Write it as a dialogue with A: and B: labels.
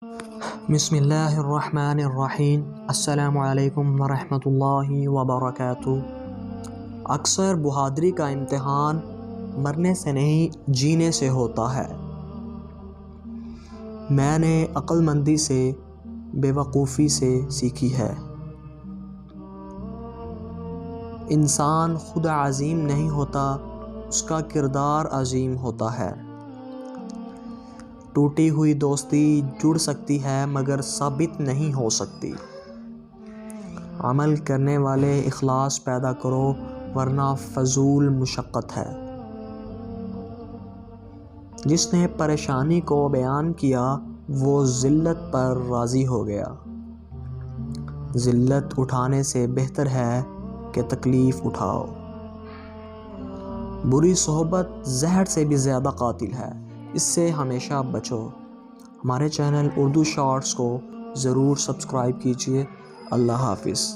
A: بسم اللہ الرحمن الرحیم۔ السلام علیکم ورحمۃ اللہ وبرکاتہ۔ اکثر بہادری کا امتحان مرنے سے نہیں جینے سے ہوتا ہے۔ میں نے عقل مندی سے بے وقوفی سے سیکھی ہے۔ انسان خود عظیم نہیں ہوتا، اس کا کردار عظیم ہوتا ہے۔ ٹوٹی ہوئی دوستی جڑ سکتی ہے مگر ثابت نہیں ہو سکتی۔ عمل کرنے والے اخلاص پیدا کرو ورنہ فضول مشقت ہے۔ جس نے پریشانی کو بیان کیا وہ ذلت پر راضی ہو گیا۔ ذلت اٹھانے سے بہتر ہے کہ تکلیف اٹھاؤ۔ بری صحبت زہر سے بھی زیادہ قاتل ہے، اس سے ہمیشہ بچو۔ ہمارے چینل اردو شارٹس کو ضرور سبسکرائب کیجیے۔ اللہ حافظ۔